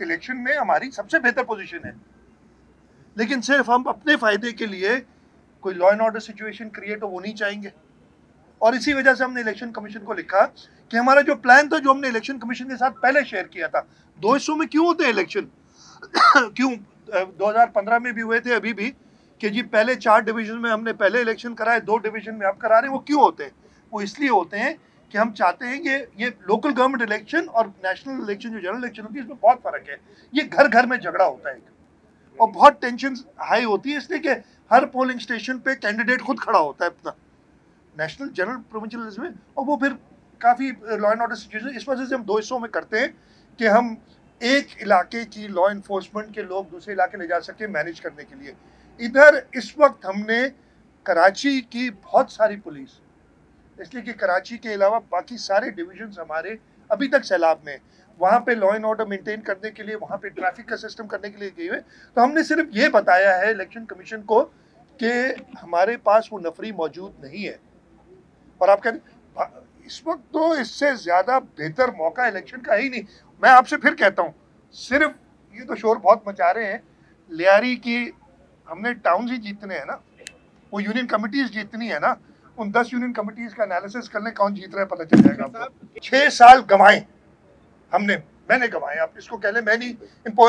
Election में हमारी सबसे बेहतर पोजीशन है, लेकिन सिर्फ हम अपने फायदे के लिए कोई law and order situation create हो वो नहीं चाहेंगे। और इसी वजह से हमने इलेक्शन कमीशन को लिखा कि हमारा जो प्लान था, जो हमने इलेक्शन कमीशन के साथ पहले शेयर किया था, दो हिस्सों में क्यों होते हैं इलेक्शन क्यों 2015 में भी हुए थे, अभी भी, कि जी पहले 4 डिवीजन में हमने पहले इलेक्शन कराए, 2 डिवीजन में अब करा रहे हैं। वो क्यों होते हैं? वो इसलिए होते हैं कि हम चाहते हैं कि ये लोकल गवर्नमेंट इलेक्शन और नेशनल इलेक्शन, जो जनरल इलेक्शन होती है, इसमें बहुत फर्क है। ये घर घर में झगड़ा होता है और बहुत टेंशन हाई होती है, इसलिए कि हर पोलिंग स्टेशन पे कैंडिडेट खुद खड़ा होता है अपना नेशनल जनरल प्रोविंशियल में, और वो फिर काफ़ी लॉ एंड ऑर्डर सिचुएशन। इस वजह से हम 2 हिस्सों में करते हैं कि हम एक इलाके की लॉ इन्फोर्समेंट के लोग दूसरे इलाके ले जा सके मैनेज करने के लिए। इधर इस वक्त हमने कराची की बहुत सारी पुलिस, इसलिए कि कराची के अलावा बाकी सारे डिविजन्स हमारे अभी तक सैलाब में, वहाँ पे लॉ एंड ऑर्डर मेंटेन करने के लिए, वहाँ पे ट्रैफिक का सिस्टम करने के लिए गए हुए। तो हमने सिर्फ ये बताया है इलेक्शन कमीशन को कि हमारे पास वो नफरी मौजूद नहीं है। और आप कहते इस वक्त तो इससे ज़्यादा बेहतर मौका इलेक्शन का ही नहीं। मैं आपसे फिर कहता हूँ, सिर्फ ये तो शोर बहुत मचा रहे हैं, लियारी की हमने टाउन ही जीतने हैं ना, वो यूनियन कमिटीज जीतनी है ना, उन 10 यूनियन कमिटीज का एनालिसिस कर लें कौन जीत रहा है, पता चल जाएगा आपको। 6 साल गंवाए हमने, मैंने गंवाए, आप इसको कह लें। मैं नहीं,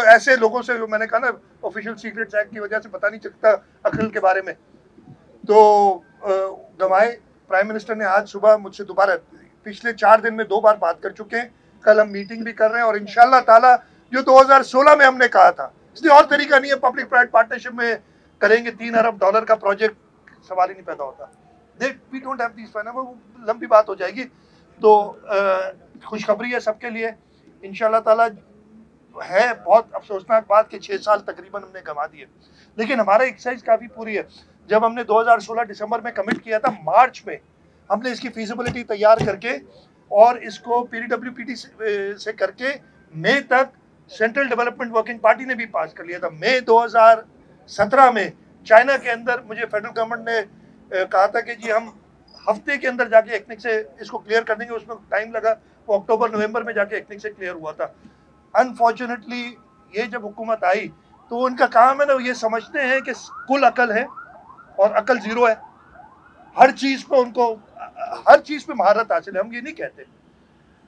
ऐसे लोगों से जो मैंने कहा ना ऑफिशियल सीक्रेट्स एक्ट की वजह से पता नहीं चलता अकल के बारे में, तो गंवाए। प्राइम मिनिस्टर ने आज सुबह मुझसे दोबारा, पिछले 4 दिन में 2 बार बात कर चुके हैं, कल हम मीटिंग भी कर रहे हैं, और इंशाल्लाह ताला जो 2016 में हमने कहा था, इसलिए और तरीका नहीं है, पब्लिक प्राइवेट पार्टनरशिप में करेंगे $3 अरब का प्रोजेक्ट, सवाल ही नहीं पैदा होता। We don't have this finance, वो लंबी बात हो जाएगी। तो खुशखबरी है सबके लिए, इंशाल्लाह ताला। है बहुत अफसोसनाक बात कि 6 साल तकरीबन हमने गंवा दिए, लेकिन हमारा एक्सरसाइज काफ़ी पूरी है। जब हमने 2016 दिसंबर में कमिट किया था, मार्च में हमने इसकी फीजिबिलिटी तैयार करके और इसको PDWPT से करके मई तक सेंट्रल डेवलपमेंट वर्किंग पार्टी ने भी पास कर लिया था। मई 2017 में चाइना के अंदर मुझे फेडरल गवर्नमेंट ने कहा था कि जी हम हफ्ते के अंदर जाके एक्निक से इसको क्लियर कर देंगे, उसमें टाइम लगा, वो अक्टूबर नवंबर में जाके एक्निक से क्लियर हुआ था। अनफॉर्चुनेटली ये जब हुकूमत आई तो उनका काम है ना, ये समझते हैं कि कुल अकल है और अकल ज़ीरो है, हर चीज़ पे उनको, हर चीज़ पे महारत हासिल है। हम ये नहीं कहते,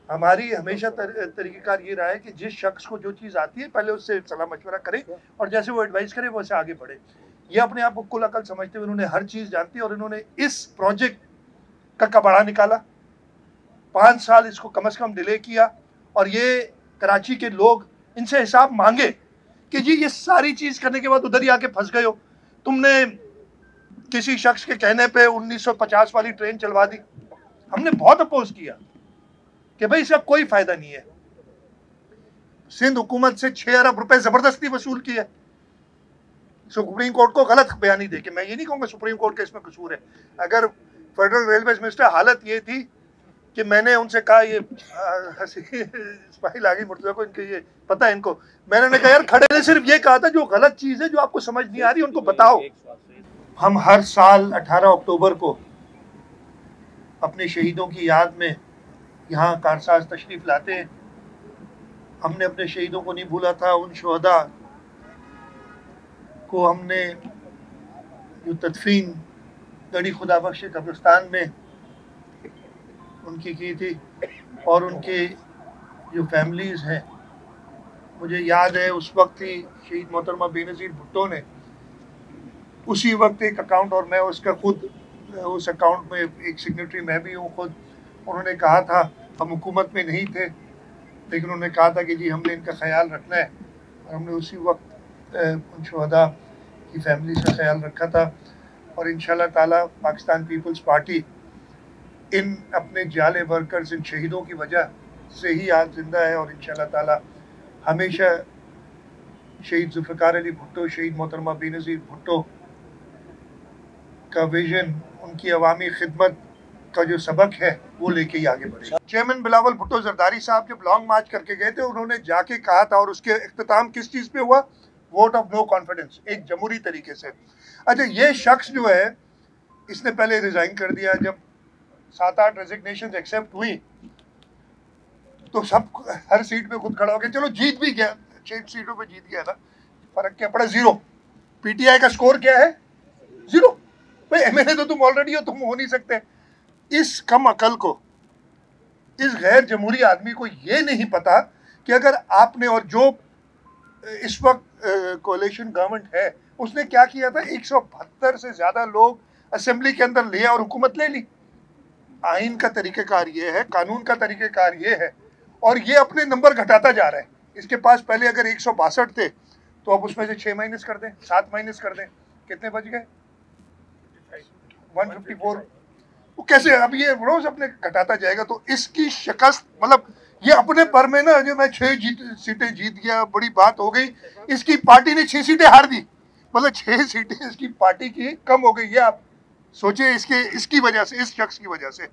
हमारी हमेशा तरीक़ेकार ये रहा है कि जिस शख्स को जो चीज़ आती है पहले उससे सलाह मशवरा करें, और जैसे वो एडवाइस करे वैसे आगे बढ़े। ये अपने आप को कुल अकल समझते हुए उन्होंने हर चीज़ जानती है, और इन्होंने इस प्रोजेक्ट का कबाड़ा निकाला, 5 साल इसको कम से कम डिले किया, और ये कराची के लोग इनसे हिसाब मांगे कि जी ये सारी चीज़ करने के बाद उधर ही आके फंस गए हो, तुमने किसी शख्स के कहने पे 1950 वाली ट्रेन चलवा दी। हमने बहुत अपोज किया कि भाई इसका कोई फायदा नहीं है। सिंध हुकूमत से 6 अरब रुपए जबरदस्ती वसूल किया, सुप्रीम कोर्ट को गलत बयानी दे के। मैं ये नहीं कहूँगा सुप्रीम कोर्ट का इसमें कसूर है, अगर फेडरल रेलवे मिनिस्टर, हालत ये थी कि मैंने उनसे कहा, ये स्माइल आ गई मुर्तज़ा को, इनके ये पता है इनको, मैंने कहा यार खड़े ने सिर्फ ये कहा था जो गलत चीज़ है, जो आपको समझ नहीं आ रही उनको बताओ। हम हर साल 18 अक्टूबर को अपने शहीदों की याद में यहाँ कारसाज तशरीफ़ लाते हैं। हमने अपने शहीदों को नहीं भूला था, उन शहदा को हमने जो तदफीन गड़ी खुदा बख्श कब्रिस्तान में उनकी की थी, और उनके जो फैमिलीज़ हैं, मुझे याद है उस वक्त ही शहीद मोहतरमा बेनज़ीर भुट्टो ने उसी वक्त एक अकाउंट, और मैं उसका खुद उस अकाउंट में एक सिग्नेटरी मैं भी हूँ खुद, उन्होंने कहा था, हम हुकूमत में नहीं थे लेकिन उन्होंने कहा था कि जी हमने इनका ख्याल रखना है, और हमने उसी वक्त उन शहदा की फैमिली का ख्याल रखा था। और इंशाल्लाह ताला पाकिस्तान पीपल्स पार्टी इन अपने जाले वर्कर्स, इन शहीदों की वजह से ही आज ज़िंदा है, और इंशाल्लाह ताला हमेशा शहीद जुल्फ़िकार अली भुट्टो, शहीद मोहतरमा बेनज़ीर भुट्टो का विजन, उनकी अवामी खिदमत का जो सबक है वो लेके ही आगे बढ़े। चेयरमैन बिलावल भुट्टो जरदारी साहब जब लॉन्ग मार्च करके गए थे, उन्होंने जाके कहा था, और उसके इख्तिताम किस चीज़ पे हुआ? वोट ऑफ नो कॉन्फिडेंस, एक जमहूरी तरीके से। अच्छा, ये शख्स जो है इसने पहले रिज़ाइन कर दिया, जब 7-8 रेजिग्नेशन एक्सेप्ट हुई तो सब हर सीट पे खुद खड़ा हो गया, चलो जीत भी गया, 6 सीटों पे जीत गया था, फर्क क्या पड़ा? 0। पीटीआई का स्कोर क्या है? 0। भाई एमएलए तो तुम ऑलरेडी हो, तुम हो नहीं सकते। इस कम अकल को, इस गैर जमहूरी आदमी को ये नहीं पता कि अगर आपने, और जो इस वक्त कोalition गवर्नमेंट है, उसने क्या किया था? 172 से ज्यादा लोग असेंबली के अंदर लिए और हुकूमत ले ली। आइन का तरीक़ेकार ये है, कानून का तरीक़ेकार ये है, और ये अपने नंबर घटाता जा रहा है। इसके पास पहले अगर 162 थे तो अब उसमें से 6 माइनस कर दें, 7 माइनस कर दें, कितने बच गए? 154। वो कैसे अब ये रोज अपने घटाता जाएगा? तो इसकी शिकस्त, मतलब ये अपने पर में ना, जो मैं 6 सीटें जीत गया, बड़ी बात हो गई। इसकी पार्टी ने 6 सीटें हार दी, मतलब 6 सीटें इसकी पार्टी की कम हो गई। ये आप सोचिए, इसकी वजह से, इस शख्स की वजह से।